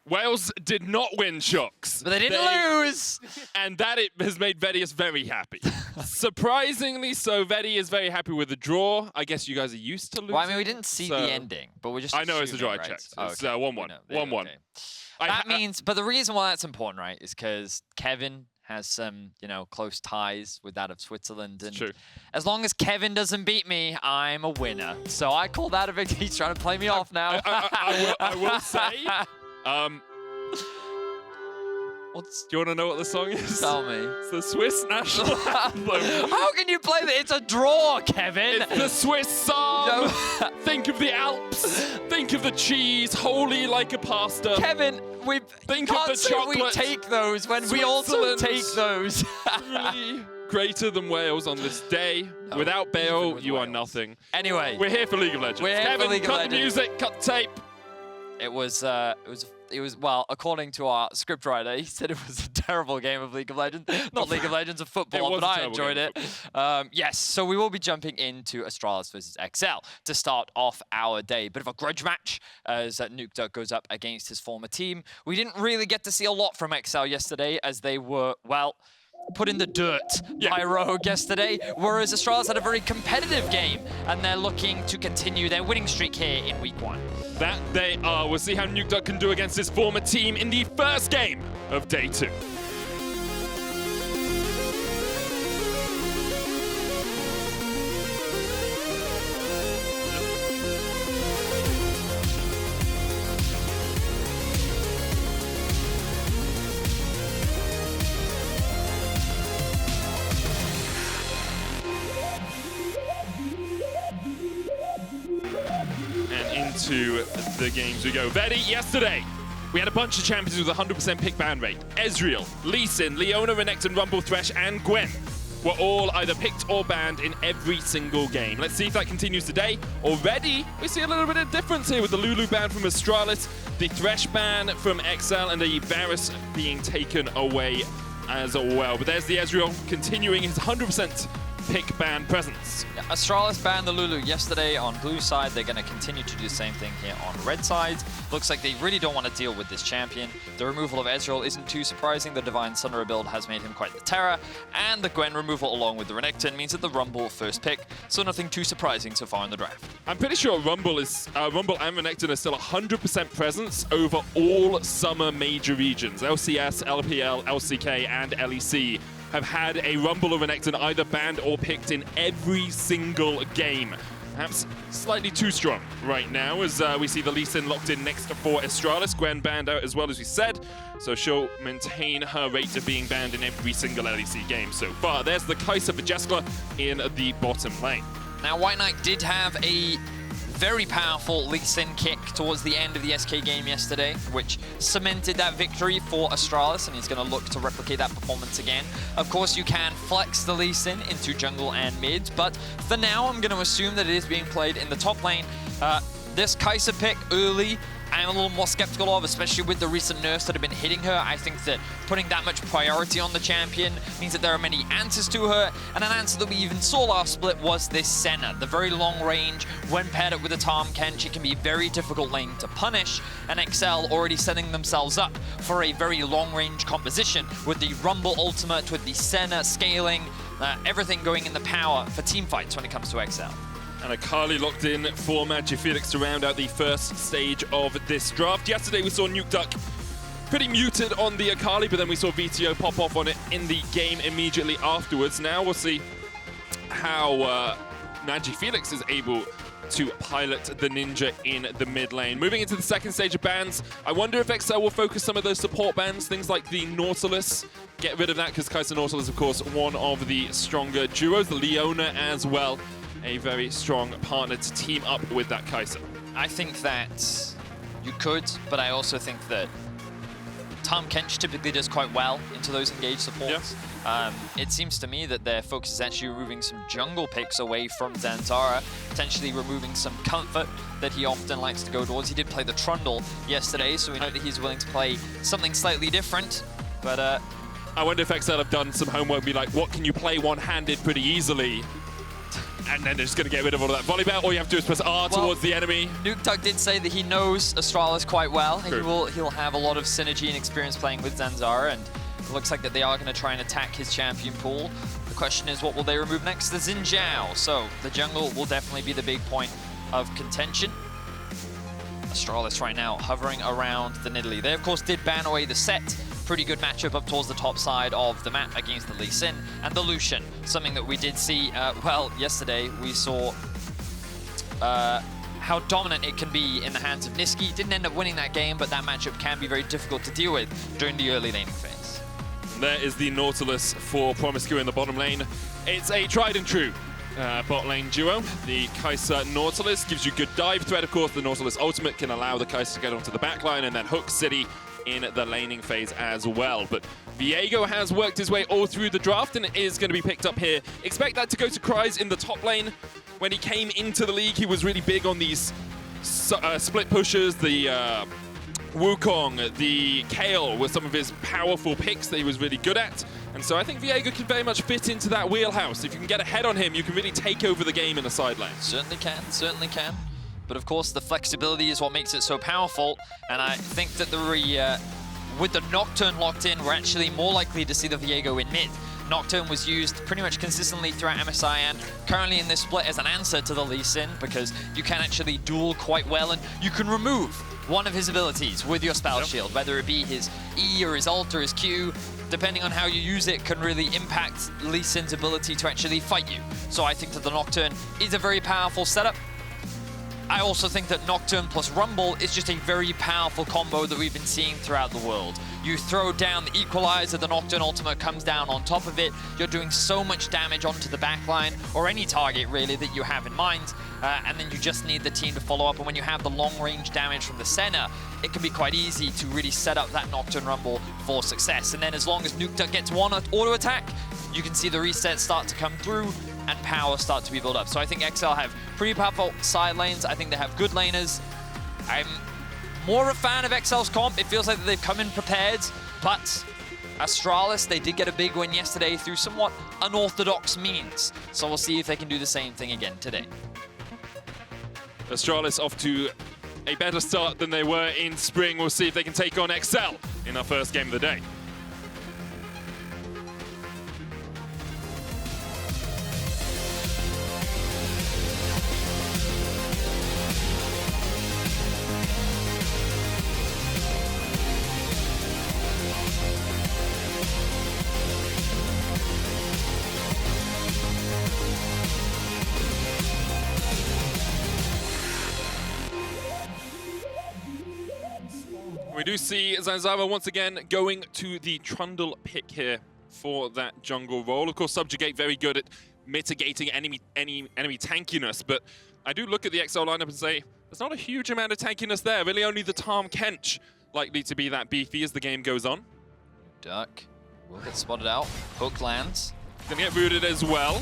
Wales did not win Sjokz. But they didn't lose! And that has made Vedius very happy. Surprisingly so, Vedi is very happy with the draw. I guess you guys are used to losing. Well, I mean, we didn't see the ending, but we're just I know it's a draw, right? I checked. Oh, It's okay. 1-1. 1-1. Okay. That means, but the reason why that's important, right, is because Kevin has some, you know, close ties with that of Switzerland. And true. As long as Kevin doesn't beat me, I'm a winner. So I call that a victory. He's trying to play me off now. I will say, do you want to know what the song is? Tell me. It's the Swiss national anthem. How can you play that? It's a draw, Kevin. It's the Swiss song. No. Think of the Alps. Think of the cheese, holy like a pasta. Kevin, we think of the chocolate. We take those when we also take those. Really greater than Wales on this day. No, without Bale, you are nothing. Anyway, we're here for League of Legends. Kevin, cut the music, cut the tape. It was well, according to our scriptwriter, he said it was a terrible game of League of Legends. Not League of Legends, of football, but I enjoyed it. Yes, so we will be jumping into Astralis versus EXCEL to start off our day. Bit of a grudge match as Nukeduck goes up against his former team. We didn't really get to see a lot from EXCEL yesterday as they were, well, put in the dirt by Rogue yesterday, whereas Astralis had a very competitive game, and they're looking to continue their winning streak here in week 1. That they are. We'll see how Nukeduck can do against his former team in the first game of day 2. To the games we go. Vedi, yesterday, we had a bunch of champions with 100% pick ban rate. Ezreal, Lee Sin, Leona, Renekton, Rumble, Thresh, and Gwen were all either picked or banned in every single game. Let's see if that continues today. Already, we see a little bit of difference here with the Lulu ban from Astralis, the Thresh ban from EXCEL, and the Varus being taken away as well. But there's the Ezreal continuing his 100% pick ban presence. Yeah, Astralis banned the Lulu yesterday on blue side. They're going to continue to do the same thing here on red side. Looks like they really don't want to deal with this champion. The removal of Ezreal isn't too surprising. The Divine Sunray build has made him quite the terror. And the Gwen removal along with the Renekton means that the Rumble first pick. So nothing too surprising so far in the draft. I'm pretty sure Rumble and Renekton are still 100% presence over all summer major regions. LCS, LPL, LCK, and LEC have had a Rumble or Renekton either banned or picked in every single game. Perhaps slightly too strong right now as we see the Lee Sin locked in next for Astralis. Gwen banned out as well as we said, so she'll maintain her rate of being banned in every single LEC game so far. There's the Kai'Sa for Jeskla in the bottom lane. Now WhiteKnight did have a very powerful Lee Sin kick towards the end of the SK game yesterday, which cemented that victory for Astralis, and he's going to look to replicate that performance again. Of course, you can flex the Lee Sin into jungle and mid, but for now, I'm going to assume that it is being played in the top lane. This Kai'Sa pick early, I'm a little more skeptical of, especially with the recent nerfs that have been hitting her. I think that putting that much priority on the champion means that there are many answers to her, and an answer that we even saw last split was this Senna. The very long range, when paired up with a TahmKench, it can be a very difficult lane to punish, and EXCEL already setting themselves up for a very long range composition with the Rumble ultimate, with the Senna scaling, everything going in the power for team fights when it comes to EXCEL. And Akali locked in for MagiFelix to round out the first stage of this draft. Yesterday we saw Nukeduck pretty muted on the Akali, but then we saw VTO pop off on it in the game immediately afterwards. Now we'll see how MagiFelix is able to pilot the Ninja in the mid lane. Moving into the second stage of bans, I wonder if EXCEL will focus some of those support bans, things like the Nautilus. Get rid of that because Kai'Sa Nautilus, of course, one of the stronger duos. The Leona as well. A very strong partner to team up with that Kai'Sa. I think that you could, but I also think that TahmKench typically does quite well into those engaged supports. Yeah. It seems to me that their focus is actually removing some jungle picks away from Zanzarah, potentially removing some comfort that he often likes to go towards. He did play the Trundle yesterday, so we know that he's willing to play something slightly different, but I wonder if EXCEL have done some homework and be like, what can you play one-handed pretty easily? and then they're just going to get rid of all of that volleyball. All you have to do is press R towards the enemy. Nukeduck did say that he knows Astralis quite well. True. He'll have a lot of synergy and experience playing with Zanzarah, and it looks like that they are going to try and attack his champion pool. The question is, what will they remove next? The Xin Zhao. So the jungle will definitely be the big point of contention. Astralis right now hovering around the Nidalee. They, of course, did ban away the set. Pretty good matchup up towards the top side of the map against the Lee Sin and the Lucian. Something that we did see, well, yesterday we saw how dominant it can be in the hands of Niski. Didn't end up winning that game, but that matchup can be very difficult to deal with during the early laning phase. There is the Nautilus for promisq in the bottom lane. It's a tried and true bot lane duo. The Kai'Sa Nautilus gives you good dive threat. Of course, the Nautilus ultimate can allow the Kai'Sa to get onto the back line and then hook City in the laning phase as well. But Viego has worked his way all through the draft and is going to be picked up here. Expect that to go to Kryze in the top lane. When he came into the league, he was really big on these split pushers. The Wukong, the Kayle were some of his powerful picks that he was really good at. And so I think Viego can very much fit into that wheelhouse. If you can get ahead on him, you can really take over the game in the side lane. Certainly can, certainly can. But of course, the flexibility is what makes it so powerful. And I think that with the Nocturne locked in, we're actually more likely to see the Viego in mid. Nocturne was used pretty much consistently throughout MSI and currently in this split as an answer to the Lee Sin, because you can actually duel quite well and you can remove one of his abilities with your spell shield, whether it be his E or his ult or his Q. Depending on how you use it, can really impact Lee Sin's ability to actually fight you. So I think that the Nocturne is a very powerful setup. I also think that Nocturne plus Rumble is just a very powerful combo that we've been seeing throughout the world. You throw down the Equalizer, the Nocturne ultimate comes down on top of it. You're doing so much damage onto the backline, or any target really that you have in mind, and then you just need the team to follow up. And when you have the long-range damage from the Senna, it can be quite easy to really set up that Nocturne Rumble for success. And then as long as Nukeduck gets one auto-attack, you can see the resets start to come through and power start to be built up. So I think EXCEL have pretty powerful side lanes. I think they have good laners. I'm more a fan of EXCEL's comp. It feels like that they've come in prepared, but Astralis, they did get a big win yesterday through somewhat unorthodox means. So we'll see if they can do the same thing again today. Astralis off to a better start than they were in spring. We'll see if they can take on EXCEL in our first game of the day. We do see Zanzarah once again going to the Trundle pick here for that jungle role. Of course, Subjugate very good at mitigating enemy tankiness, but I do look at the EXCEL lineup and say there's not a huge amount of tankiness there. Really only the TahmKench likely to be that beefy as the game goes on. Duck will get spotted out. Hook lands. Gonna get rooted as well.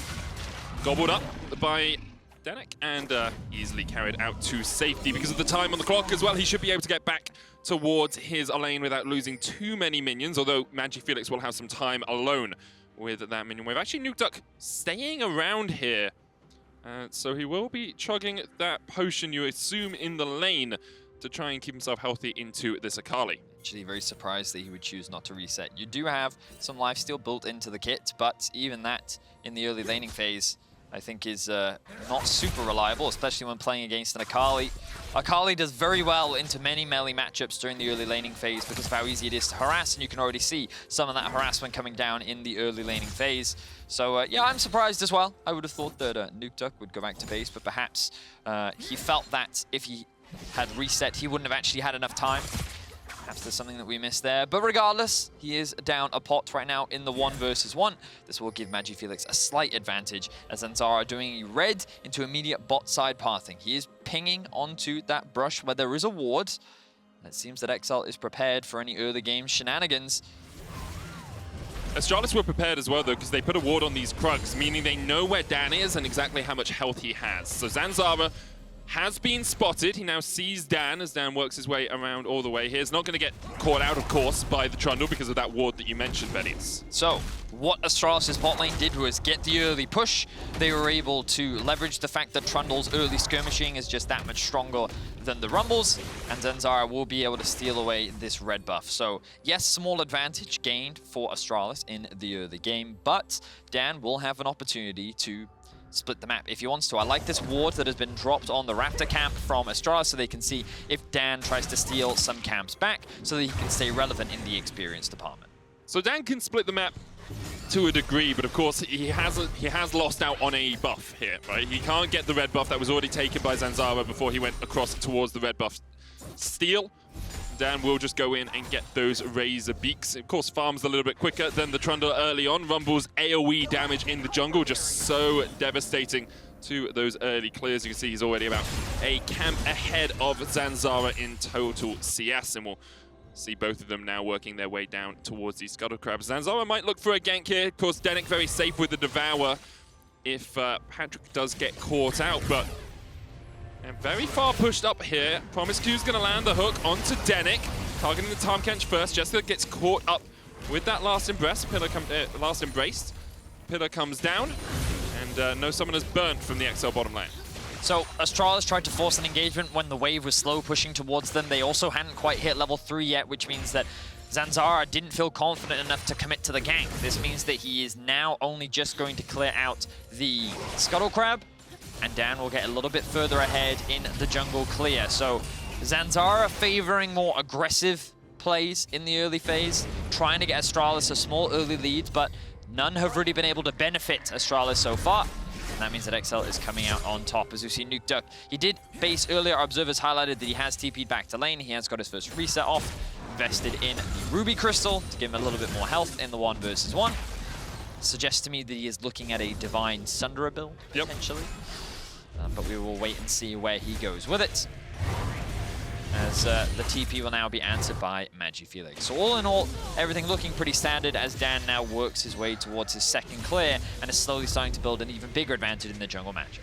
Gobbled up by Denyk and easily carried out to safety because of the time on the clock as well. He should be able to get back towards his lane without losing too many minions, although MagiFelix will have some time alone with that minion wave. Actually, Nukeduck staying around here, so he will be chugging that potion, you assume, in the lane to try and keep himself healthy into this Akali. Actually, very surprised that he would choose not to reset. You do have some lifesteal built into the kit, but even that in the early laning phase, I think is not super reliable, especially when playing against an Akali. Akali does very well into many melee matchups during the early laning phase because of how easy it is to harass, and you can already see some of that harassment coming down in the early laning phase. So yeah, I'm surprised as well. I would have thought that Nukeduck would go back to base, but perhaps he felt that if he had reset, he wouldn't have actually had enough time. Perhaps there's something that we missed there. But regardless, he is down a pot right now in the 1 versus 1. This will give MagiFelix a slight advantage as Zanzarah doing a red into immediate bot side pathing. He is pinging onto that brush where there is a ward. And it seems that EXCEL is prepared for any early game shenanigans. Astralis were prepared as well, though, because they put a ward on these Krugs, meaning they know where Dan is and exactly how much health he has. So Zanzarah has been spotted. He now sees Dan as Dan works his way around all the way here. He's not going to get caught out, of course, by the Trundle because of that ward that you mentioned, Vedius. So, what Astralis' bot lane did was get the early push. They were able to leverage the fact that Trundle's early skirmishing is just that much stronger than the Rumbles, and Zanzarah will be able to steal away this red buff. So, yes, small advantage gained for Astralis in the early game, but Dan will have an opportunity to split the map if he wants to. I like this ward that has been dropped on the Raptor camp from Astralis so they can see if Dan tries to steal some camps back so that he can stay relevant in the experience department. So Dan can split the map to a degree, but of course he has lost out on a buff here, right? He can't get the red buff that was already taken by Zanzarah before he went across towards the red buff steal. Dan will just go in and get those Razor Beaks. Of course, farms a little bit quicker than the Trundle early on. Rumble's AoE damage in the jungle just so devastating to those early clears. You can see he's already about a camp ahead of Zanzarah in total CS, and we'll see both of them now working their way down towards these Scuttle Crabs. Zanzarah might look for a gank here. Of course, Denyk very safe with the Devour if Patrik does get caught out, but and very far pushed up here. promisq's going to land the hook onto Denyk, targeting the TahmKench first. Jeskla gets caught up with that last embrace. Last embrace. Pillar comes down, and no summoners burnt from the EXCEL bottom lane. So Astralis tried to force an engagement when the wave was slow pushing towards them. They also hadn't quite hit level 3 yet, which means that Zanzarah didn't feel confident enough to commit to the gank. This means that he is now only just going to clear out the Scuttle Crab, and Dan will get a little bit further ahead in the jungle clear. So Zanzarah favoring more aggressive plays in the early phase, trying to get Astralis a small early lead, but none have really been able to benefit Astralis so far. And that means that EXCEL is coming out on top. As you see, Nukeduck, he did base earlier. Observers highlighted that he has TP'd back to lane. He has got his first reset off, invested in the Ruby Crystal to give him a little bit more health in the 1 versus 1. Suggests to me that he is looking at a Divine Sunderer build, potentially. But we will wait and see where he goes with it, as the TP will now be answered by MagiFelix. So all in all, everything looking pretty standard as Dan now works his way towards his second clear and is slowly starting to build an even bigger advantage in the jungle matchup.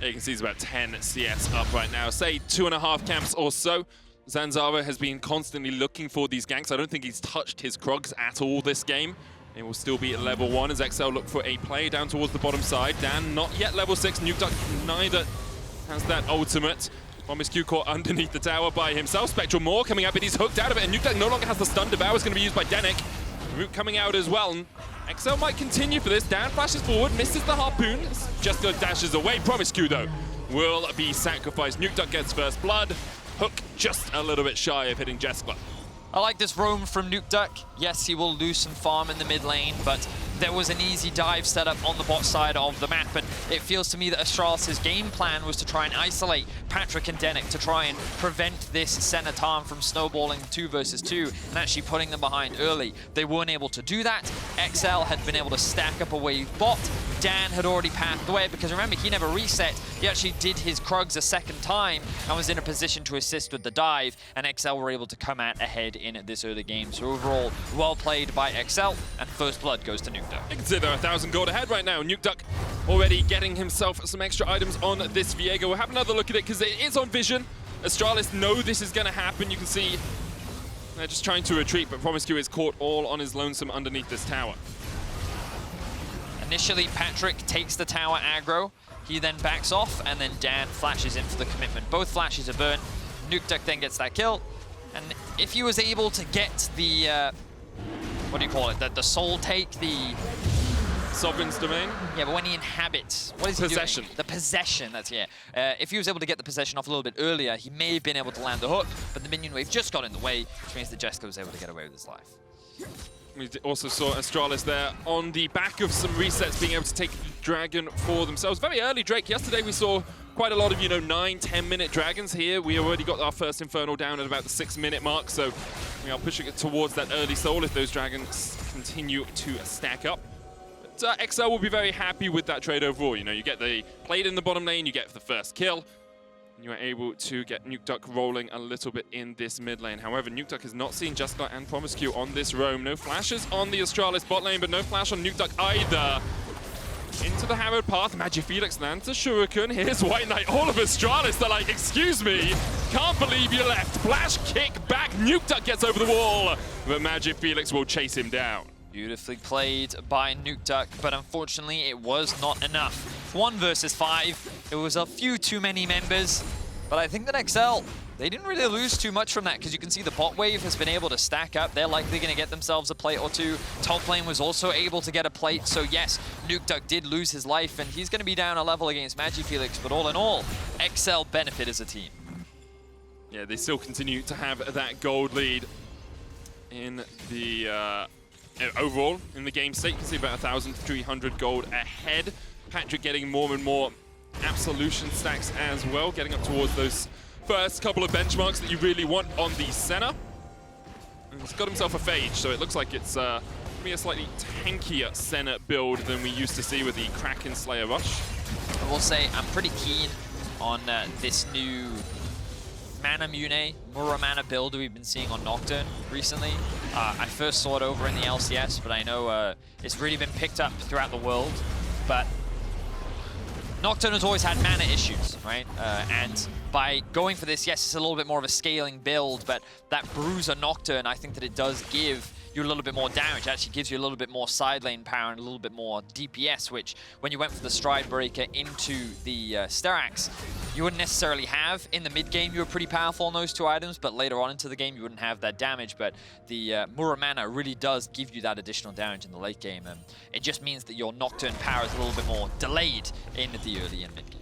Yeah, you can see he's about 10 CS up right now, say 2.5 camps or so. Zanzarah has been constantly looking for these ganks. I don't think he's touched his Krogs at all this game. It will still be at level 1 as EXCEL look for a play down towards the bottom side. Dan not yet level 6. Nukeduck neither has that ultimate. promisq caught underneath the tower by himself. Spectral Maw coming out, but he's hooked out of it. And Nukeduck no longer has the stun. Devour is going to be used by Denyk. Root coming out as well. And EXCEL might continue for this. Dan flashes forward, misses the harpoon. Jeskla dashes away. promisq, though, will be sacrificed. Nukeduck gets first blood. Hook just a little bit shy of hitting Jeskla. I like this roam from Nukeduck. Yes, he will lose some farm in the mid lane, but there was an easy dive setup on the bot side of the map, and it feels to me that Astralis' game plan was to try and isolate Patrik and Denyk to try and prevent this Senna Tarn from snowballing 2 versus 2 and actually putting them behind early. They weren't able to do that. EXCEL had been able to stack up a wave bot. Dan had already pathed away because remember, he never reset. He actually did his Krugs a second time and was in a position to assist with the dive, and EXCEL were able to come out ahead in this early game. So overall, well played by EXCEL, and first blood goes to Nukeduck. You can see they're 1,000 gold ahead right now. Nukeduck already getting himself some extra items on this Viego. We'll have another look at it because it is on vision. Astralis know this is going to happen. You can see they're just trying to retreat, but promisq is caught all on his lonesome underneath this tower. Initially, Patrik takes the tower aggro. He then backs off, and then Dan flashes in for the commitment. Both flashes are burnt. Nukeduck then gets that kill. And if he was able to get the, what do you call it? The soul take, the Sovereign's domain? Yeah, but when he inhabits, what is possession. He doing? The possession, that's, yeah. If he was able to get the possession off a little bit earlier, he may have been able to land the hook, but the minion wave just got in the way, which means that Jeskla was able to get away with his life. We also saw Astralis there on the back of some resets being able to take Dragon for themselves. Very early Drake. Yesterday we saw quite a lot of, 9-10 minute Dragons here. We already got our first Infernal down at about the 6-minute mark, so we are pushing it towards that early soul if those Dragons continue to stack up. But EXCEL will be very happy with that trade overall. You get the plate in the bottom lane, you get the first kill, and you are able to get Nukeduck rolling a little bit in this mid lane. However, Nukeduck has not seen Jeskla and promisq on this roam. No flashes on the Astralis bot lane, but no flash on Nukeduck either. into the Harrowed Path. MagiFelix lands a Shuriken. Here's WhiteKnight. All of Astralis, they're like, excuse me, can't believe you left. Flash kick back. Nukeduck gets over the wall, but MagiFelix will chase him down. Beautifully played by Nukeduck, but unfortunately it was not enough. 1 versus 5. It was a few too many members, but I think that EXCEL, they didn't really lose too much from that because you can see the bot wave has been able to stack up. They're likely going to get themselves a plate or two. Top lane was also able to get a plate. So yes, Nukeduck did lose his life and he's going to be down a level against MagiFelix. But all in all, EXCEL benefit as a team. Yeah, they still continue to have that gold lead in the overall in the game state. You can see about 1,300 gold ahead. Patrik getting more and more absolution stacks as well, getting up towards those first couple of benchmarks that you really want on the Senna. And he's got himself a Phage, so it looks like it's going to be a slightly tankier Senna build than we used to see with the Kraken Slayer Rush. I will say I'm pretty keen on this new Mana Mune, Muramana build we've been seeing on Nocturne recently. I first saw it over in the LCS, but I know it's really been picked up throughout the world. But Nocturne has always had mana issues, right? And by going for this, yes, it's a little bit more of a scaling build, but that Bruiser Nocturne, I think that it does give you a little bit more damage. It actually gives you a little bit more side lane power and a little bit more DPS, which when you went for the Stride Breaker into the Steraks, you wouldn't necessarily have. In the mid game, you were pretty powerful on those two items, but later on into the game, you wouldn't have that damage. But the Muramana really does give you that additional damage in the late game. And it just means that your Nocturne power is a little bit more delayed in the early and mid game.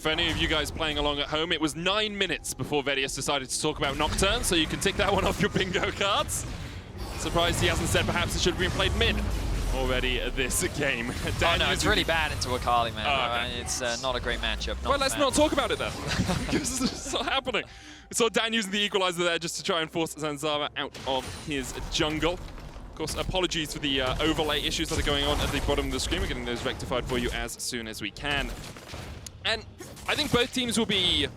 For any of you guys playing along at home, it was 9 minutes before Vedius decided to talk about Nocturne, so you can tick that one off your bingo cards. Surprised he hasn't said perhaps it should have been played mid already this game. Oh no, it's really bad into Akali, man. Okay. It's not a great matchup. Well, let's not talk about it then, because it's not happening. We saw Dan using the equalizer there just to try and force Zanzarah out of his jungle. Of course, apologies for the overlay issues that are going on at the bottom of the screen. We're getting those rectified for you as soon as we can. And I think both teams will be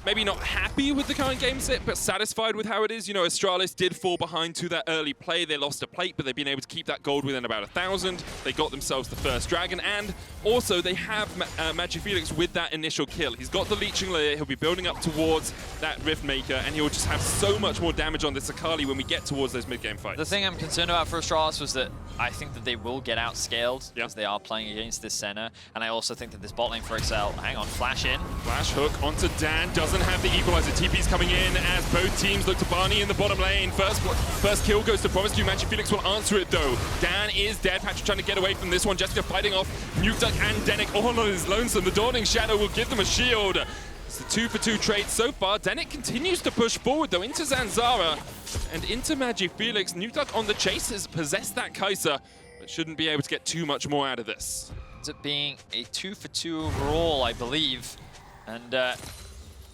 maybe not happy with the current game set, but satisfied with how it is. You know, Astralis did fall behind to that early play. They lost a plate, but they've been able to keep that gold within about 1,000. They got themselves the first dragon, and also they have MagiFelix with that initial kill. He's got the leeching layer. He'll be building up towards that Rift Maker, and he'll just have so much more damage on this Akali when we get towards those mid-game fights. The thing I'm concerned about for Astralis was that I think that they will get outscaled because they are playing against this Senna, and I also think that this bot lane for EXCEL, hang on, flash in. Flash hook onto Dan, doesn't have the equalizer. TP's coming in as both teams look to Barney in the bottom lane. First kill goes to promisq. MagiFelix will answer it though. Dan is dead. Patrik trying to get away from this one. Jeskla fighting off Nukeduck and Denyk all on his lonesome. The Dawning Shadow will give them a shield. It's a 2-for-2 trade so far. Denyk continues to push forward though into Zanzarah and into MagiFelix. Nukeduck on the chase has possessed that Kai'Sa, but shouldn't be able to get too much more out of this. Ends up being a 2-for-2 overall, I believe. And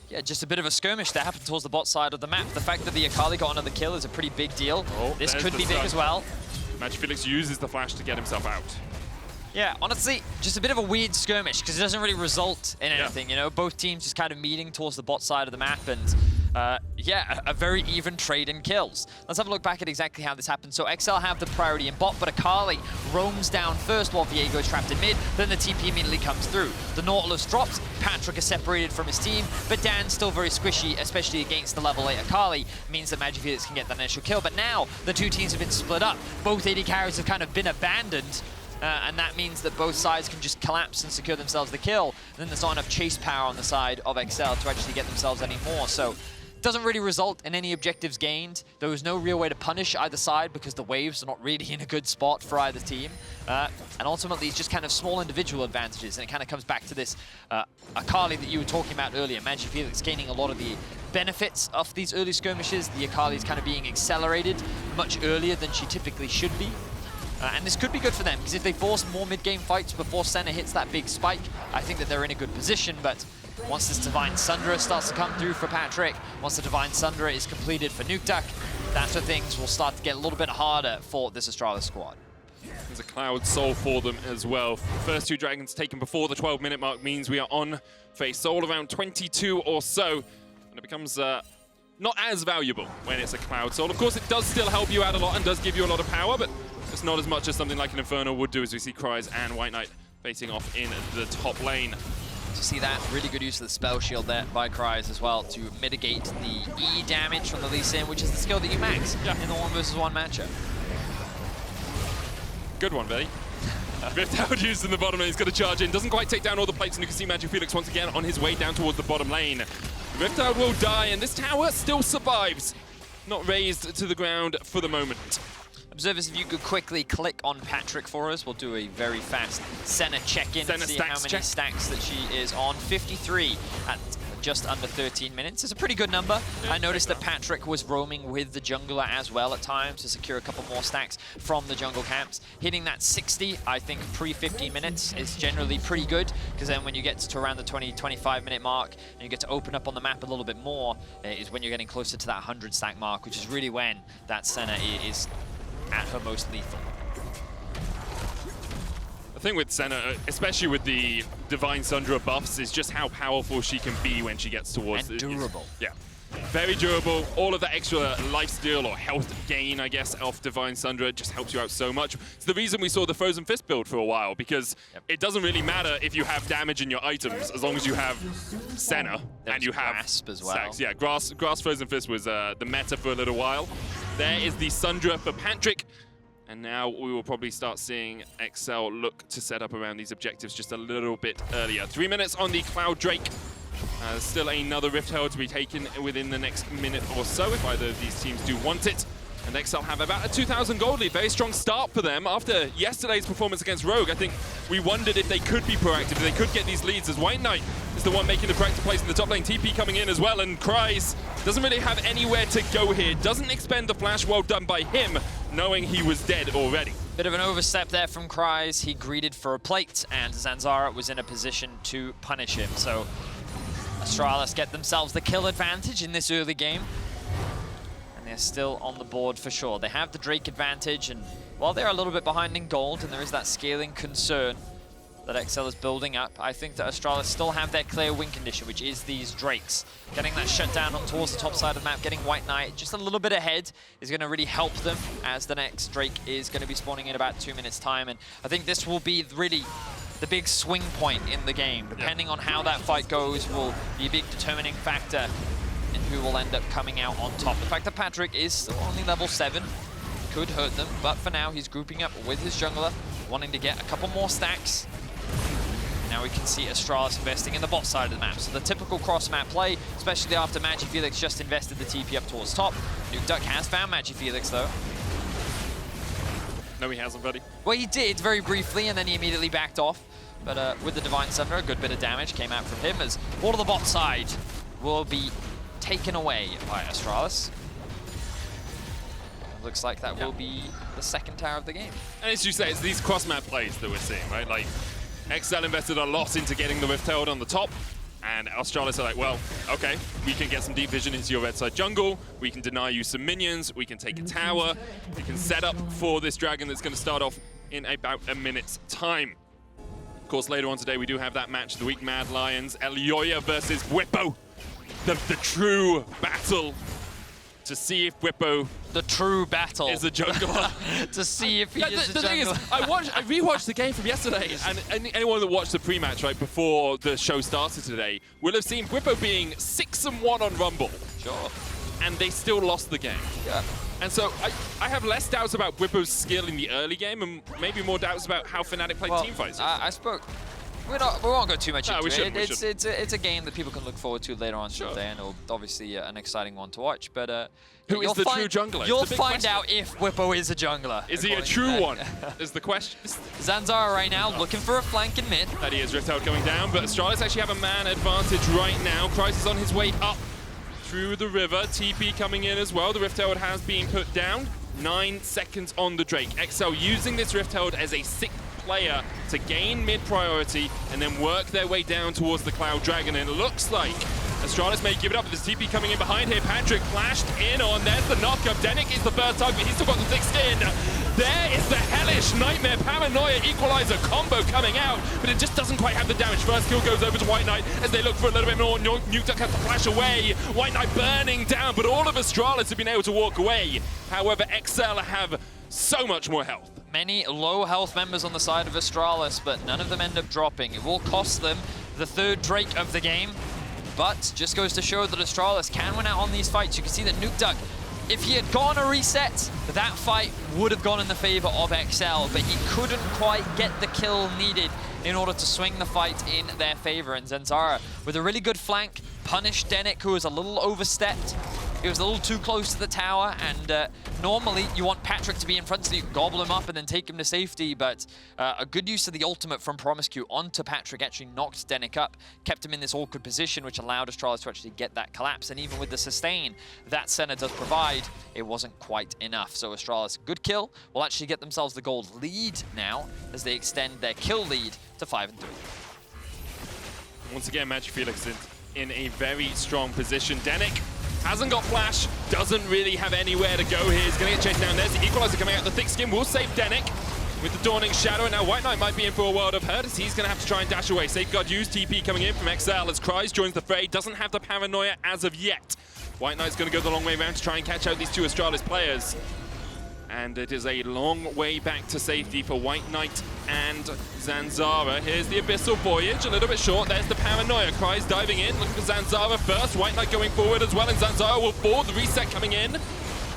yeah, just a bit of a skirmish that happened towards the bot side of the map. The fact that the Akali got another kill is a pretty big deal. Oh, this could be big as well. MagiFelix uses the flash to get himself out. Yeah, honestly, just a bit of a weird skirmish because it doesn't really result in anything, you know? Both teams just kind of meeting towards the bot side of the map and yeah, a very even trade in kills. Let's have a look back at exactly how this happened. So EXCEL have the priority in bot, but Akali roams down first while Viego is trapped in mid, then the TP immediately comes through. The Nautilus drops, Patrik is separated from his team, but Dan's still very squishy, especially against the level 8 Akali, means that MagiFelix can get that initial kill. But now, the two teams have been split up. Both AD carries have kind of been abandoned, and that means that both sides can just collapse and secure themselves the kill. And then there's not enough chase power on the side of EXCEL to actually get themselves any more. So doesn't really result in any objectives gained. There was no real way to punish either side because the waves are not really in a good spot for either team. And ultimately, it's just kind of small individual advantages. And it kind of comes back to this Akali that you were talking about earlier. MagiFelix gaining a lot of the benefits of these early skirmishes. The Akali's kind of being accelerated much earlier than she typically should be. And this could be good for them, because if they force more mid-game fights before Senna hits that big spike, I think that they're in a good position. But once this Divine Sundra starts to come through for Patrik, once the Divine Sundra is completed for Nukeduck, that's where things will start to get a little bit harder for this Astralis squad. There's a Cloud Soul for them as well. First two dragons taken before the 12-minute mark means we are on phase soul around 22 or so. And it becomes not as valuable when it's a Cloud Soul. Of course, it does still help you out a lot and does give you a lot of power, but it's not as much as something like an Inferno would do, as we see Kryze and WhiteKnight facing off in the top lane. To see that, really good use of the spell shield there by Kryze as well to mitigate the E damage from the Lee Sin, which is the skill that you max in the 1v1 matchup. Good one, Vedi. Rift Out used in the bottom lane. He's going to charge in. Doesn't quite take down all the plates, and you can see MagiFelix once again on his way down towards the bottom lane. Rift Out will die, and this tower still survives. Not razed to the ground for the moment. Observers, if you could quickly click on Patrik for us, we'll do a very fast Senna check-in to see how many stacks that she is on. 53 at just under 13 minutes. It's a pretty good number. Yeah, I noticed that Patrik was roaming with the jungler as well at times to secure a couple more stacks from the jungle camps. Hitting that 60, I think, pre-15 minutes is generally pretty good, because then when you get to around the 20-25 minute mark and you get to open up on the map a little bit more, is when you're getting closer to that 100 stack mark, which is really when that Senna is at her most lethal. The thing with Senna, especially with the Divine Zanzarah buffs, is just how powerful she can be when she gets towards... And durable. Yeah. Very durable. All of that extra lifesteal or health gain, I guess, off Divine Zanzarah just helps you out so much. It's the reason we saw the Frozen Fist build for a while, because it doesn't really matter if you have damage in your items, as long as you have Senna and you have Grasp as well. stacks. Yeah, Grass Frozen Fist was the meta for a little while. There is the Sundra for Patrik. And now we will probably start seeing EXCEL look to set up around these objectives just a little bit earlier. 3 minutes on the Cloud Drake. Still another Rift Herald to be taken within the next minute or so, if either of these teams do want it. And EXCEL have about a 2,000 gold lead. Very strong start for them. After yesterday's performance against Rogue, I think we wondered if they could be proactive, if they could get these leads, as WhiteKnight is the one making the proactive plays in the top lane. TP coming in as well, and Kryze doesn't really have anywhere to go here. Doesn't expend the flash, well done by him, knowing he was dead already. Bit of an overstep there from Kryze. He greeted for a plate, and Zanzarah was in a position to punish him. So Astralis get themselves the kill advantage in this early game. And they're still on the board for sure. They have the Drake advantage, and while they're a little bit behind in gold, and there is that scaling concern that EXCEL is building up, I think that Astralis still have their clear win condition, which is these Drakes. Getting that shut down on towards the top side of the map, getting WhiteKnight just a little bit ahead is going to really help them, as the next Drake is going to be spawning in about 2 minutes time. And I think this will be really the big swing point in the game. Depending on how that fight goes will be a big determining factor in who will end up coming out on top. The fact that Patrik is still only level 7 could hurt them, but for now he's grouping up with his jungler, wanting to get a couple more stacks. Now we can see Astralis investing in the bot side of the map. So the typical cross-map play, especially after MagiFelix just invested the TP up towards top. Nukeduck has found MagiFelix though. No, he hasn't, buddy. Well, he did very briefly, and then he immediately backed off. But with the Divine Zanzarah, a good bit of damage came out from him, as all of the bot side will be taken away by Astralis. Looks like that will be the second tower of the game. And as you say, it's these cross-map plays that we're seeing, right? Like, EXCEL invested a lot into getting the Rift Herald on the top, and Astralis are like, well, okay, we can get some deep vision into your red side jungle, we can deny you some minions, we can take a tower, we can set up for this dragon that's going to start off in about a minute's time. Of course, later on today, we do have that match of the week, Mad Lions, Elyoya versus Bwipo, the true battle to see if Bwipo the true battle is a jungler. To see if he is a jungler. The thing is, I rewatched the game from yesterday, and anyone that watched the pre-match right before the show started today will have seen Bwipo being 6-1 on Rumble. Sure. And they still lost the game. Yeah. And so I have less doubts about Bwipo's skill in the early game, and maybe more doubts about how Fnatic played teamfights. I spoke. We won't go too much into it. It's a game that people can look forward to later on today, and it'll obviously an exciting one to watch. But who is the true jungler? You'll find out if Bwipo is a jungler. Is he a true one? Is the question. Zanzarah right now looking for a flank in mid. That he is. Rift Herald going down, but Astralis actually have a man advantage right now. Kryze is on his way up through the river. TP coming in as well. The Rift Herald has been put down. 9 seconds on the Drake. EXCEL using this Rift Herald as a 6th player to gain mid priority and then work their way down towards the Cloud Dragon. And it looks like Astralis may give it up with this TP coming in behind here. Patrik flashed in on. There's the knockup. Denyk is the first target, but he's still got the thick skin. There is the hellish Nightmare Paranoia Equalizer combo coming out, but it just doesn't quite have the damage. First kill goes over to WhiteKnight as they look for a little bit more. Nukeduck has to flash away. WhiteKnight burning down, but all of Astralis have been able to walk away. However, EXCEL have so much more health. Many low health members on the side of Astralis, but none of them end up dropping. It will cost them the third Drake of the game, but just goes to show that Astralis can win out on these fights. You can see that Nukeduck, if he had gotten a reset, that fight would have gone in the favor of EXCEL, but he couldn't quite get the kill needed in order to swing the fight in their favor. And Zanzarah, with a really good flank, punished Denyk, who was a little overstepped. He was a little too close to the tower, and normally you want Patrik to be in front so you can gobble him up and then take him to safety, but a good use of the ultimate from promisq onto Patrik actually knocked Denyk up, kept him in this awkward position, which allowed Astralis to actually get that collapse. And even with the sustain that Senna does provide, it wasn't quite enough. So Astralis, good kill, will actually get themselves the gold lead now as they extend their kill lead to 5-3. Once again, MagiFelix in a very strong position. Denyk hasn't got flash, doesn't really have anywhere to go here. He's going to get chased down. There's the Equalizer coming out. The thick skin will save Denyk with the Dawning Shadow. And now WhiteKnight might be in for a world of hurt as he's going to have to try and dash away. Safeguard used, TP coming in from EXCEL as Kryze joins the fray. Doesn't have the Paranoia as of yet. WhiteKnight's going to go the long way around to try and catch out these two Astralis players. And it is a long way back to safety for WhiteKnight and Zanzarah. Here's the Abyssal Voyage, a little bit short. There's the Paranoia. Kryze diving in, looking for Zanzarah first. WhiteKnight going forward as well, and Zanzarah will fall. The reset coming in.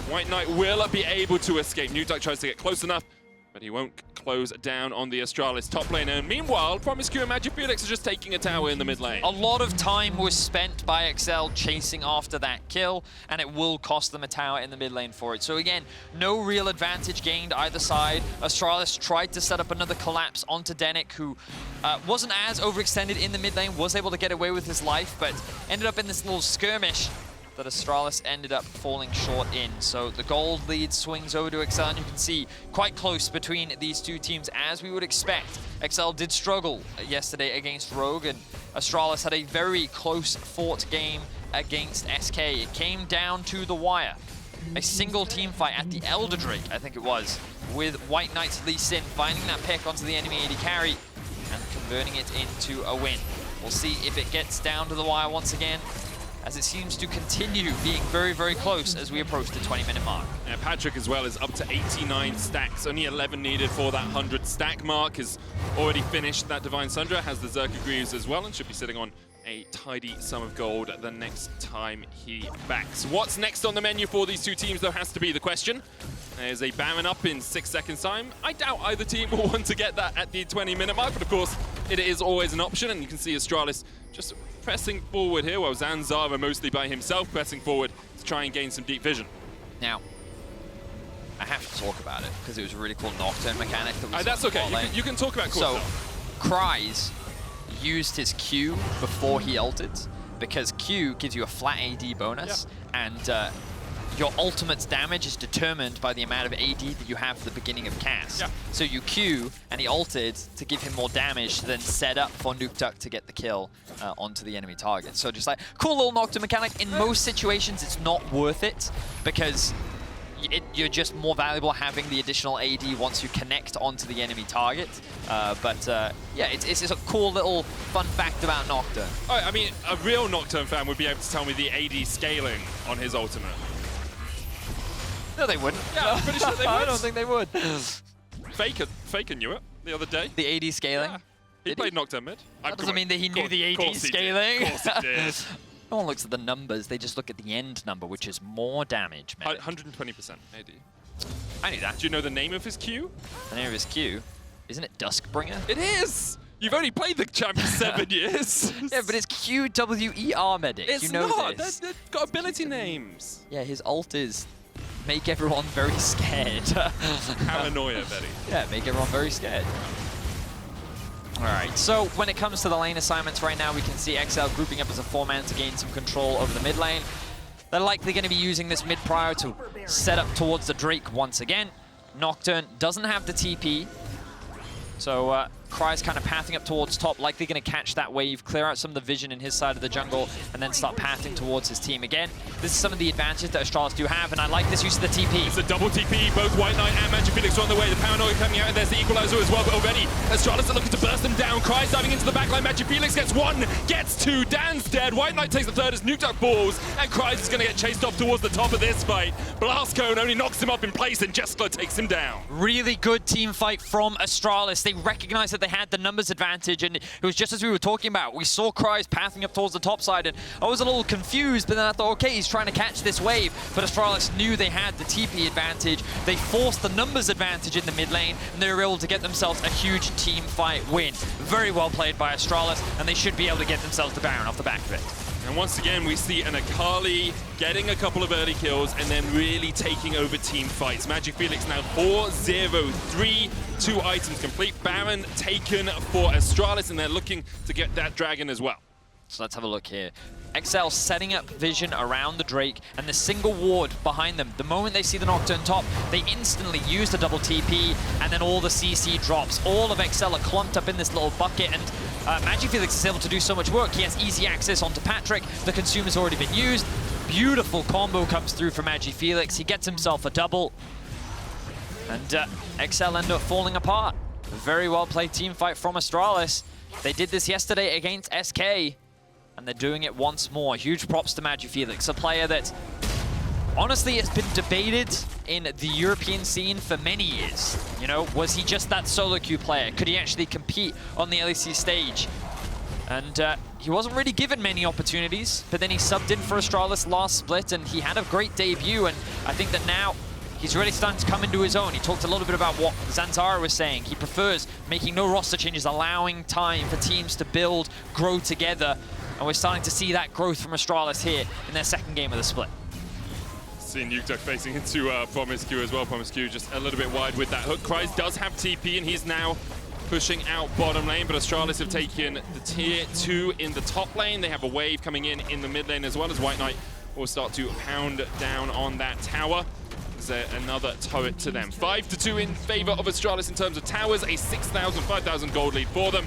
WhiteKnight will be able to escape. Nukeduck tries to get close enough, but he won't close down on the Astralis top lane. And meanwhile, promisq and MagiFelix are just taking a tower in the mid lane. A lot of time was spent by EXCEL chasing after that kill, and it will cost them a tower in the mid lane for it. So again, no real advantage gained either side. Astralis tried to set up another collapse onto Denyk, who wasn't as overextended in the mid lane, was able to get away with his life, but ended up in this little skirmish that Astralis ended up falling short in. So the gold lead swings over to EXCEL, and you can see quite close between these two teams as we would expect. EXCEL did struggle yesterday against Rogue, and Astralis had a very close fought game against SK. It came down to the wire. A single team fight at the Elder Drake, I think it was, with WhiteKnight's Lee Sin finding that pick onto the enemy AD carry and converting it into a win. We'll see if it gets down to the wire once again, as it seems to continue being very, very close as we approach the 20-minute mark. Yeah, Patrik as well is up to 89 stacks, only 11 needed for that 100 stack mark. Has already finished that Divine Sundra, has the Zerka Greaves as well, and should be sitting on a tidy sum of gold the next time he backs. What's next on the menu for these two teams, though, has to be the question. There's a Baron up in 6 seconds time. I doubt either team will want to get that at the 20-minute mark, but of course, it is always an option, and you can see Astralis just pressing forward here, while Zanzarah mostly by himself pressing forward to try and gain some deep vision. Now, I have to talk about it, because it was a really cool Nocturne mechanic that we That's okay, you can talk about cool stuff. Kryze used his Q before he ulted, because Q gives you a flat AD bonus, and your ultimate's damage is determined by the amount of AD that you have at the beginning of cast. So you Q, and he ulted to give him more damage to then set up for Nukeduck to get the kill onto the enemy target. So just like, cool little Nocturne mechanic. In most situations, it's not worth it, because you're just more valuable having the additional AD once you connect onto the enemy target. Yeah, it's a cool little fun fact about Nocturne. Oh, I mean, a real Nocturne fan would be able to tell me the AD scaling on his ultimate. No, they wouldn't. Yeah, I'm pretty sure they would. I don't think they would. Faker knew it the other day. The AD scaling? Yeah. He played Nocturne mid. That doesn't mean that he knew the AD scaling. Of course he did. No one looks at the numbers, they just look at the end number, which is more damage. 120% AD. I knew that. Do you know the name of his Q? The name of his Q? Isn't it Duskbringer? It is! You've only played the champ for 7 years. Yeah, but it's QWER medic. It's you know not. This. They've got ability names. Yeah, his ult is make everyone very scared. Paranoia, Betty. Yeah, make everyone very scared. Alright, so when it comes to the lane assignments right now, we can see EXCEL grouping up as a 4-man to gain some control over the mid lane. They're likely going to be using this mid prior to set up towards the Drake once again. Nocturne doesn't have the TP, so Kryze kind of pathing up towards top, likely going to catch that wave, clear out some of the vision in his side of the jungle, and then start pathing towards his team again. This is some of the advantages that Astralis do have, and I like this use of the TP. It's a double TP, both WhiteKnight and MagiFelix are on the way. The Paranoia coming out, and there's the Equalizer as well, but already Astralis are looking to burst them down. Kryze diving into the backline, MagiFelix gets one, gets two, Dan's dead. WhiteKnight takes the third as Nukeduck falls, and Kryze is going to get chased off towards the top of this fight. Blast Cone only knocks him up in place, and Jeskla takes him down. Really good team fight from Astralis. They recognized that they had the numbers advantage, and it was just as we were talking about. We saw Kryze pathing up towards the top side, and I was a little confused, but then I thought, okay, he's trying to catch this wave. But Astralis knew they had the TP advantage. They forced the numbers advantage in the mid lane, and they were able to get themselves a huge team fight win. Very well played by Astralis, and they should be able to get themselves the Baron off the back of it. And once again, we see an Akali getting a couple of early kills and then really taking over team fights. MagiFelix now 4-0-3, 2 items complete. Baron taken for Astralis, and they're looking to get that dragon as well. So let's have a look here. EXCEL setting up vision around the Drake and the single ward behind them. The moment they see the Nocturne top, they instantly use the double TP, and then all the CC drops. All of EXCEL are clumped up in this little bucket, and MagiFelix is able to do so much work. He has easy access onto Patrik. The consumer's already been used. Beautiful combo comes through for MagiFelix. He gets himself a double, and EXCEL end up falling apart. A very well played team fight from Astralis. They did this yesterday against SK, and they're doing it once more. Huge props to MagiFelix, a player that honestly has been debated in the European scene for many years. You know, was he just that solo queue player? Could he actually compete on the LEC stage? And he wasn't really given many opportunities, but then he subbed in for Astralis last split, and he had a great debut, and I think that now he's really starting to come into his own. He talked a little bit about what Zanzarah was saying. He prefers making no roster changes, allowing time for teams to build, grow together. And we're starting to see that growth from Astralis here in their second game of the split. Seeing Nukeduck facing into promisq as well. promisq just a little bit wide with that hook. Kryze does have TP, and he's now pushing out bottom lane, but Astralis have taken the tier 2 in the top lane. They have a wave coming in the mid lane as well, as WhiteKnight will start to pound down on that tower. There's another turret to them. 5-2 in favor of Astralis in terms of towers, a 6,000, 5,000 gold lead for them.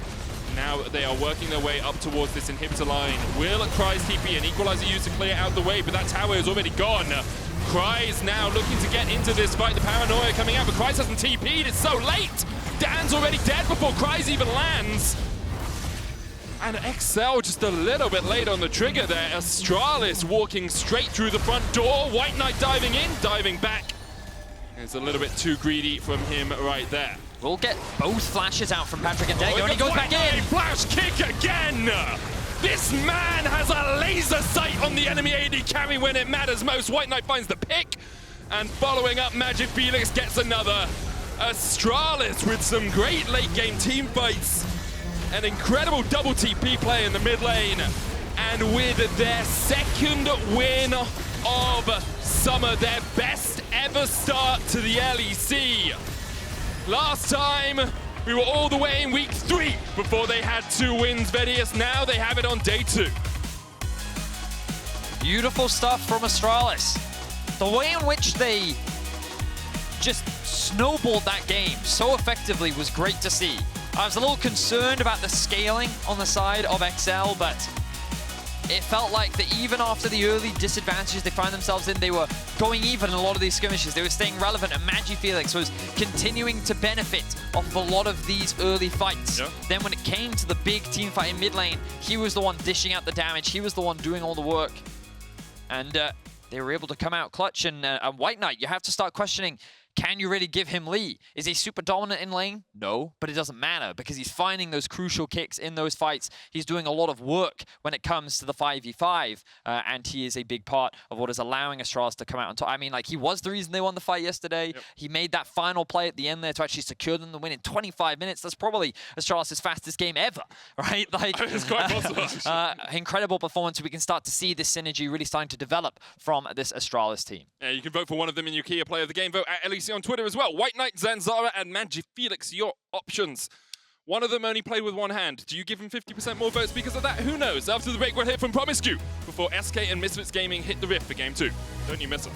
Now they are working their way up towards this inhibitor line. Will Kryze TP, an Equalizer used to clear out the way, but that tower is already gone. Kryze now looking to get into this fight. The Paranoia coming out, but Kryze hasn't TP'd. It's so late. Dan's already dead before Kryze even lands. And EXCEL just a little bit late on the trigger there. Astralis walking straight through the front door. WhiteKnight diving in, diving back. It's a little bit too greedy from him right there. We'll get both flashes out from Patrik and Viego, and he goes back in. Flash kick again! This man has a laser sight on the enemy AD carry when it matters most. WhiteKnight finds the pick, and following up, MagiFelix gets another. Astralis with some great late game team fights. An incredible double TP play in the mid lane. And with their second win of summer, their best ever start to the LEC. Last time, we were all the way in week 3 before they had 2 wins, Vedius. Now they have it on day 2. Beautiful stuff from Astralis. The way in which they just snowballed that game so effectively was great to see. I was a little concerned about the scaling on the side of EXCEL, but it felt like that even after the early disadvantages they find themselves in, they were going even in a lot of these skirmishes. They were staying relevant, and MagiFelix was continuing to benefit off of a lot of these early fights. Yeah. Then when it came to the big team fight in mid lane, he was the one dishing out the damage. He was the one doing all the work. And they were able to come out clutch. And WhiteKnight, you have to start questioning, can you really give him lead? Is he super dominant in lane? No, but it doesn't matter because he's finding those crucial kicks in those fights. He's doing a lot of work when it comes to the 5v5, and he is a big part of what is allowing Astralis to come out on top. I mean, like, he was the reason they won the fight yesterday. Yep. He made that final play at the end there to actually secure them the win in 25 minutes. That's probably Astralis' fastest game ever, right? Like, it's quite possible. Incredible performance. We can start to see this synergy really starting to develop from this Astralis team. Yeah, you can vote for one of them in your Kia Player of the Game. Vote at LEC on Twitter as well. WhiteKnight, Zanzarah, and MagiFelix, your options. One of them only played with one hand. Do you give him 50% more votes because of that? Who knows? After the break, we'll hear from promisq before SK and Misfits Gaming hit the Rift for Game 2. Don't you miss it.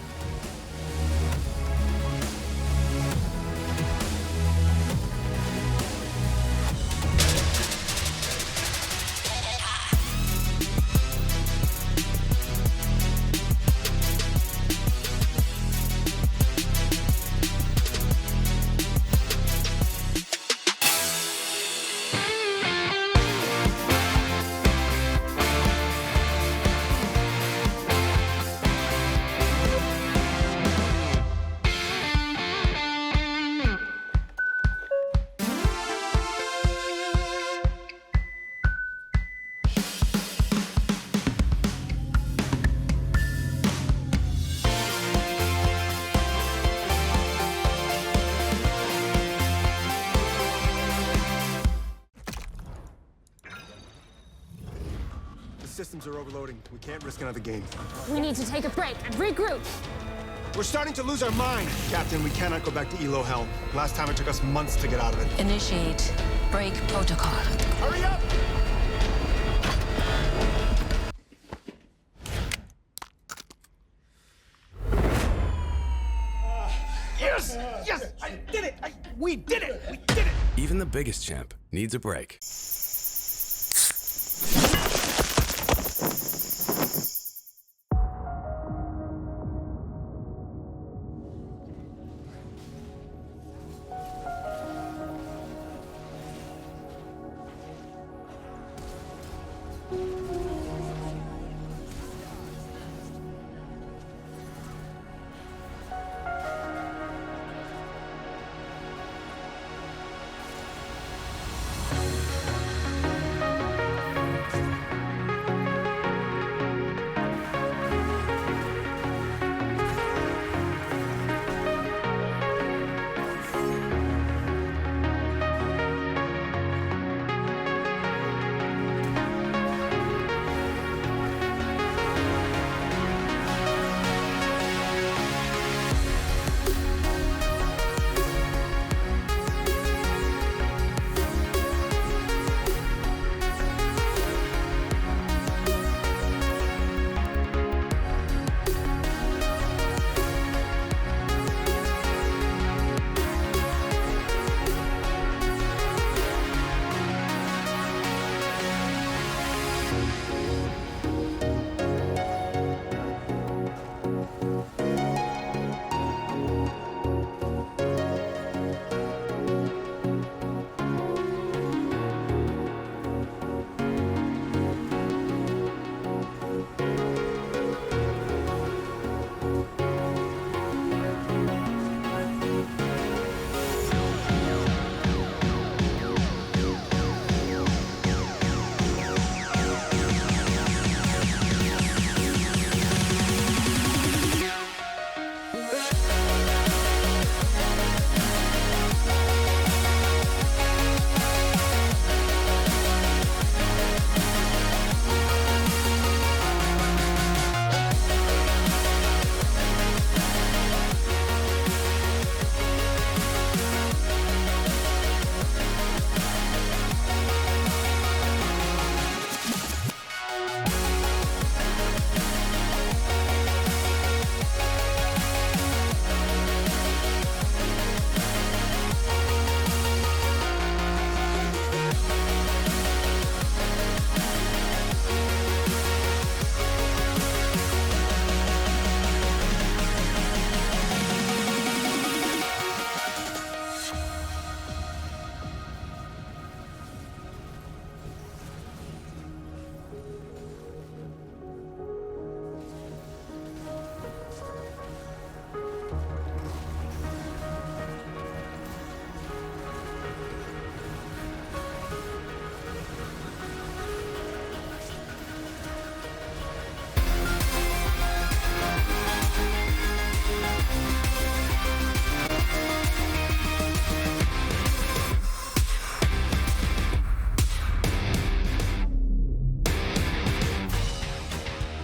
systems are overloading. We can't risk another game. We need to take a break and regroup. We're starting to lose our mind, Captain. We cannot go back to Elo Hell. Last time it took us months to get out of it. Initiate break protocol. Hurry up! Yes! Yes! I did it! We did it! We did it! Even the biggest champ needs a break.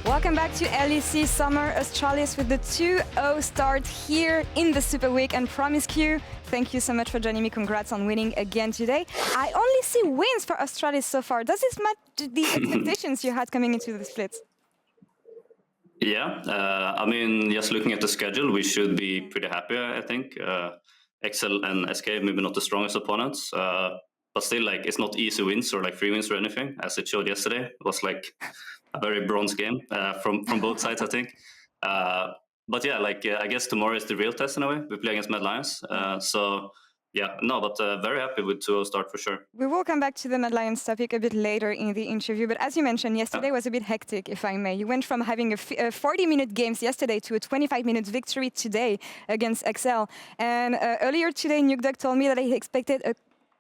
Welcome back to LEC Summer Astralis with the 2-0 start here in the Super Week and promisq. Thank you so much for joining me. Congrats on winning again today. I only see wins for Astralis so far. Does this match the expectations you had coming into the splits? Yeah, I mean, just looking at the schedule, we should be pretty happy, I think. EXCEL and SK, maybe not the strongest opponents, but still, like, it's not easy wins or like free wins or anything, as it showed yesterday. It was like a very bronze game from both sides, I think. But yeah, like, I guess tomorrow is the real test in a way. We play against Mad Lions. So yeah, no, but very happy with 2-0 start for sure. We will come back to the Mad Lions topic a bit later in the interview, but as you mentioned, yesterday was a bit hectic, if I may. You went from having a 40-minute games yesterday to a 25-minute victory today against EXCEL. And earlier today, Nukeduck told me that he expected a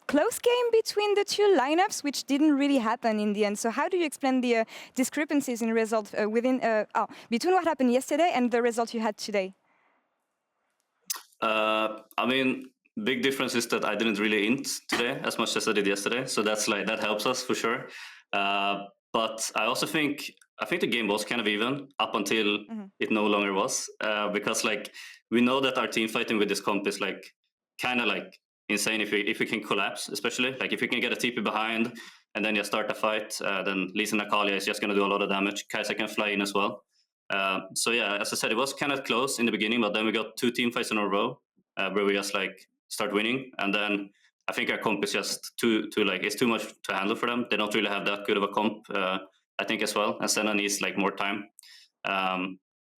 close game between the two lineups, which didn't really happen in the end. So how do you explain the discrepancies in results between what happened yesterday and the result you had today? I mean, big difference is that I didn't really int today as much as I did yesterday. So that's like, that helps us for sure. But I also think the game was kind of even up until it no longer was, because like we know that our team fighting with this comp is like kind of like insane if we can collapse, especially like if we can get a TP behind and then you start a fight, then Lee Sin and Akali is just going to do a lot of damage. Kai'Sa can fly in as well. So yeah, as I said, it was kind of close in the beginning, but then we got 2 team fights in a row where we just like start winning, and then I think our comp is just too like it's too much to handle for them. They don't really have that good of a comp, I think, as well, and Senna needs like more time.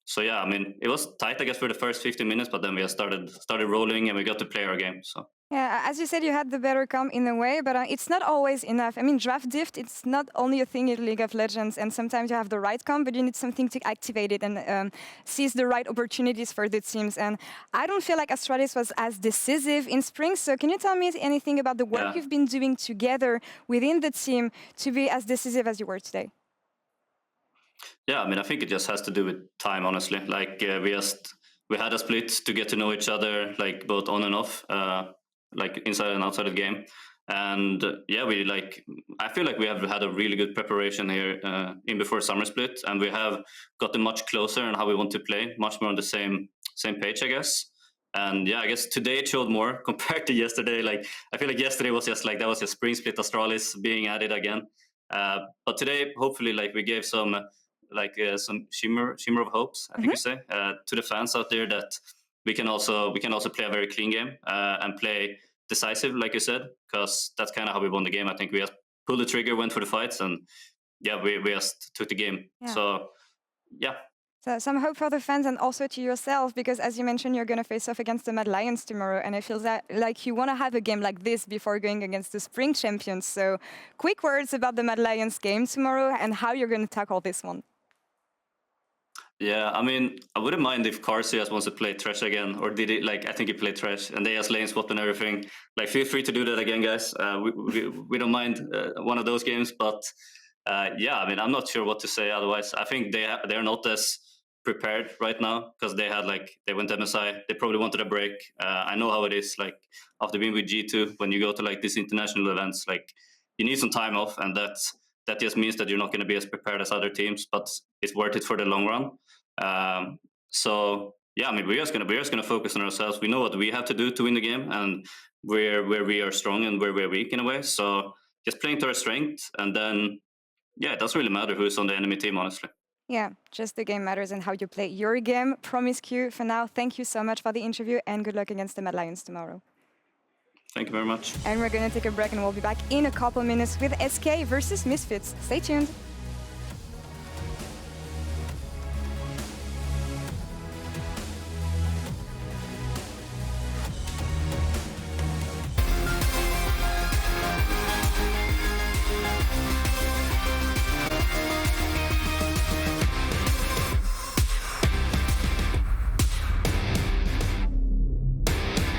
So yeah, I mean, it was tight, I guess, for the first 15 minutes, but then we just started rolling and we got to play our game. So yeah, as you said, you had the better comp in a way, but it's not always enough. I mean, draft diff, it's not only a thing in League of Legends, and sometimes you have the right comp, but you need something to activate it and seize the right opportunities for the teams. And I don't feel like Astralis was as decisive in spring, so can you tell me anything about the work you've been doing together within the team to be as decisive as you were today? Yeah, I mean, I think it just has to do with time, honestly. Like we had a split to get to know each other, like both on and off, like inside and outside of the game. And yeah, I feel like we have had a really good preparation here in before Summer Split, and we have gotten much closer on how we want to play, much more on the same page, I guess. And yeah, I guess today it showed more compared to yesterday. Like I feel like yesterday was just like that was a spring split Astralis being added again. But today, hopefully, like we gave some shimmer of hopes, I think you say, to the fans out there that we can also play a very clean game and play decisive, like you said, because that's kind of how we won the game. I think we just pulled the trigger, went for the fights, and yeah, we just took the game. Yeah. So yeah. So some hope for the fans and also to yourself, because as you mentioned, you're going to face off against the Mad Lions tomorrow, and I feel that like you want to have a game like this before going against the spring champions. So quick words about the Mad Lions game tomorrow and how you're going to tackle this one. Yeah, I mean, I wouldn't mind if Kryze wants to play Thresh again, or did it like I think he played Thresh and they just lane swap and everything. Like, feel free to do that again, guys. We don't mind one of those games, but yeah, I mean, I'm not sure what to say otherwise. I think they're not as prepared right now because they went MSI. They probably wanted a break. I know how it is. Like after being with G2, when you go to like these international events, like you need some time off, and that just means that you're not going to be as prepared as other teams, but it's worth it for the long run. So yeah, I mean, we're just gonna focus on ourselves. We know what we have to do to win the game, and where we are strong and where we're weak in a way. So just playing to our strength, and then yeah, it doesn't really matter who's on the enemy team, honestly. Yeah, just the game matters and how you play your game. promisq, for now, thank you so much for the interview and good luck against the Mad Lions tomorrow. Thank you very much. And we're going to take a break and we'll be back in a couple minutes with SK versus Misfits. Stay tuned.